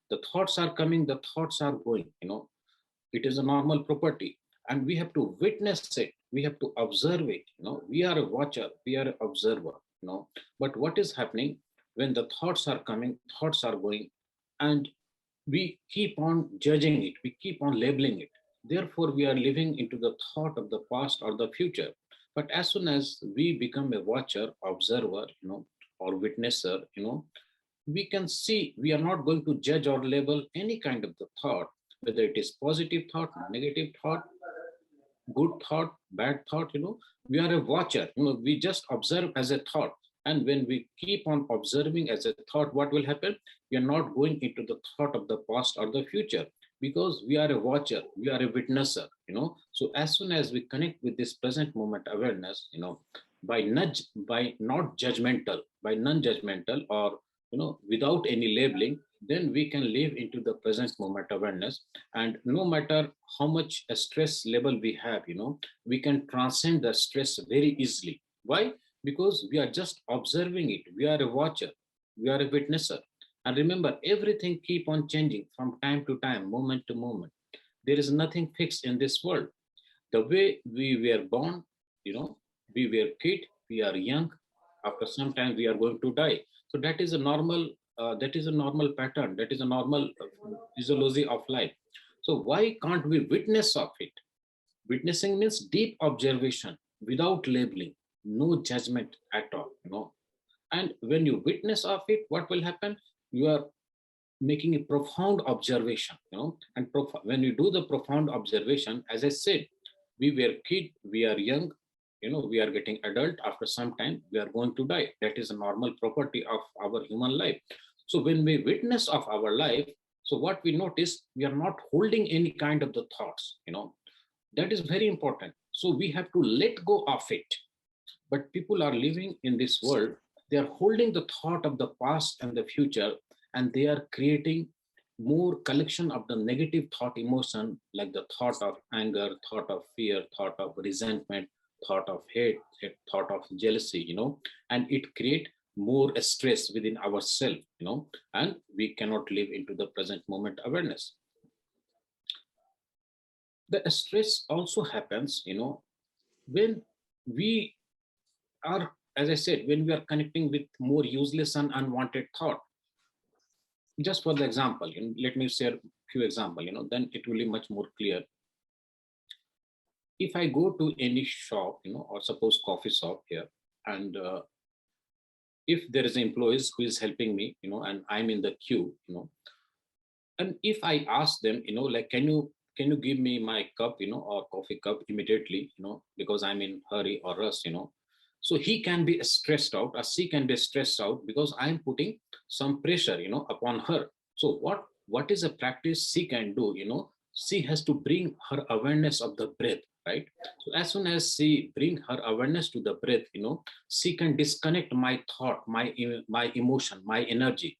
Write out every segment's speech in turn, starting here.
The thoughts are coming, the thoughts are going, it is a normal property. And we have to witness it. We have to observe it. We are a watcher, we are an observer, but what is happening when the thoughts are coming, thoughts are going, and we keep on judging it, we keep on labeling it. Therefore, we are living into the thought of the past or the future. But as soon as we become a watcher, observer, or witnesser, we can see, we are not going to judge or label any kind of the thought, whether it is positive thought, negative thought, good thought, bad thought, we are a watcher, we just observe as a thought. And when we keep on observing as a thought, what will happen? We are not going into the thought of the past or the future, because we are a watcher, we are a witnesser, So as soon as we connect with this present moment awareness, by not judgmental, by non-judgmental, or without any labeling, then we can live into the present moment awareness. And no matter how much a stress level we have, we can transcend the stress very easily. Why? Because we are just observing it. We are a watcher, we are a witnesser. And remember, everything keep on changing from time to time, moment to moment. There is nothing fixed in this world. The way we were born, we were kid, we are young, after some time we are going to die. So that is a normal, pattern, that is a normal physiology of life. So why can't we witness of it? Witnessing means deep observation without labeling, no judgment at all, And when you witness of it, what will happen? You are making a profound observation, and when you do the profound observation, as I said, we were kid, we are young, we are getting adult, after some time we are going to die. That is a normal property of our human life. So when we witness of our life, so what we notice, we are not holding any kind of the thoughts, that is very important. So we have to let go of it. But people are living in this world, they are holding the thought of the past and the future, and they are creating more collection of the negative thought emotion, like the thought of anger, thought of fear, thought of resentment, thought of hate, thought of jealousy, and it create more stress within ourselves, and we cannot live into the present moment awareness. The stress also happens, when we are, as I said, when we are connecting with more useless and unwanted thought. Just for the example, let me share a few examples, then it will be much more clear. If I go to any shop, or suppose coffee shop here, and if there is an employee who is helping me, and I'm in the queue, and if I ask them, like, can you give me my cup, or coffee cup immediately, because I'm in hurry or rush, so he can be stressed out, or she can be stressed out, because I'm putting some pressure, upon her. So what is a practice she can do? She has to bring her awareness of the breath, right? So as soon as she bring her awareness to the breath, she can disconnect my thought, my emotion, my energy,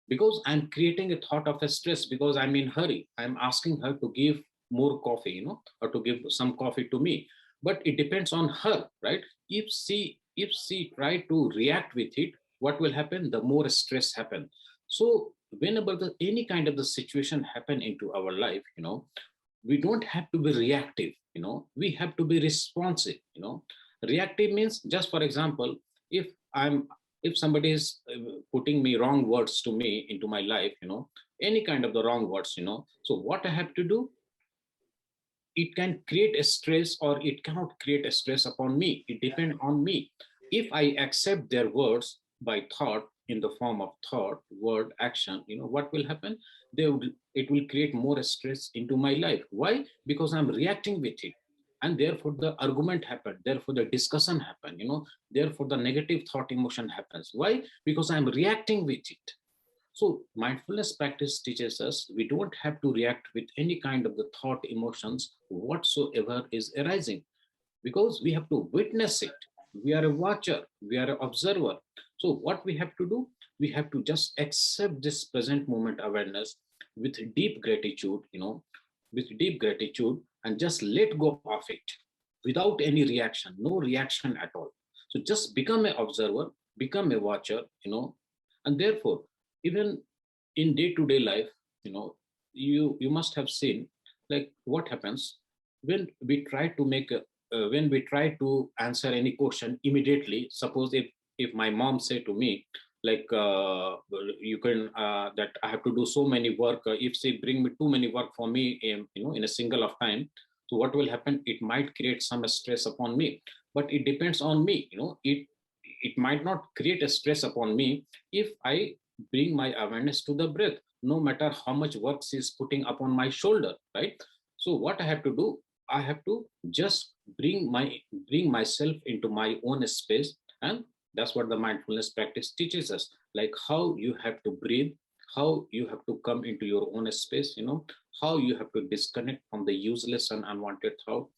because I'm creating a thought of a stress, because I'm in hurry. I'm asking her to give more coffee, or to give some coffee to me. But it depends on her, right? If she try to react with it, what will happen? The more stress happen. So whenever any kind of the situation happen into our life, we don't have to be reactive, we have to be responsive. Reactive means, just for example, if I'm if somebody is putting me wrong words to me into my life, any kind of the wrong words, so what I have to do, it can create a stress or it cannot create a stress upon me. It depends on me. If I accept their words by thought, in the form of thought, word, action, what will happen? It will create more stress into my life. Why? Because I'm reacting with it. And therefore the argument happened. Therefore the discussion happened, therefore the negative thought emotion happens. Why? Because I'm reacting with it. So mindfulness practice teaches us we don't have to react with any kind of the thought emotions whatsoever is arising, because we have to witness it. We are a watcher, we are an observer. So what we have to do, we have to just accept this present moment awareness with deep gratitude, with deep gratitude, and just let go of it without any reaction, no reaction at all. So just become an observer, become a watcher, and therefore, even in day-to-day life, you know, you must have seen like what happens when we try to make a when we try to answer any question immediately. Suppose if my mom say to me like you can that I have to do so many work, if she bring me too many work for me in a single of time, so what will happen, it might create some stress upon me. But it depends on me, it might not create a stress upon me if I bring my awareness to the breath, no matter how much work she's putting upon my shoulder, right? So what I have to do, I have to just bring myself into my own space. And that's what the mindfulness practice teaches us, like how you have to breathe, how you have to come into your own space, how you have to disconnect from the useless and unwanted thought,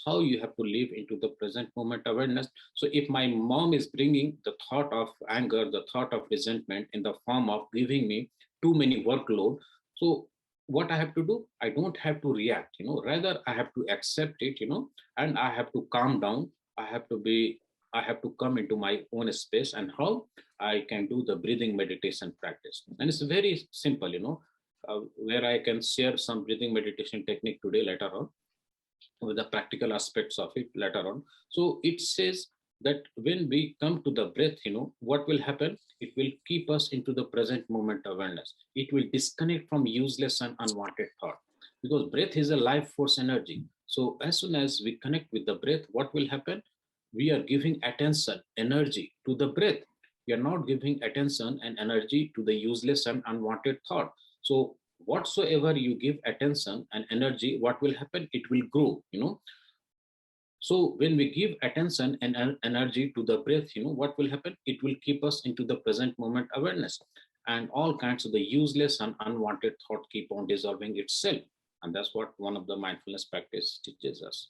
how you have to live into the present moment awareness. So if my mom is bringing the thought of anger, the thought of resentment in the form of giving me too many workload, so what I have to do, I don't have to react, rather I have to accept it, and I have to calm down. I have to come into my own space, and how I can do the breathing meditation practice. And it's very simple, where I can share some breathing meditation technique today later on, with the practical aspects of it later on. So it says that when we come to the breath, what will happen? It will keep us into the present moment awareness. It will disconnect from useless and unwanted thought, because breath is a life force energy. So as soon as we connect with the breath, what will happen? We are giving attention, energy to the breath. We are not giving attention and energy to the useless and unwanted thought. So whatsoever you give attention and energy, what will happen? It will grow, So when we give attention and energy to the breath, what will happen? It will keep us into the present moment awareness, and all kinds of the useless and unwanted thought keep on dissolving itself. And that's what one of the mindfulness practice teaches us.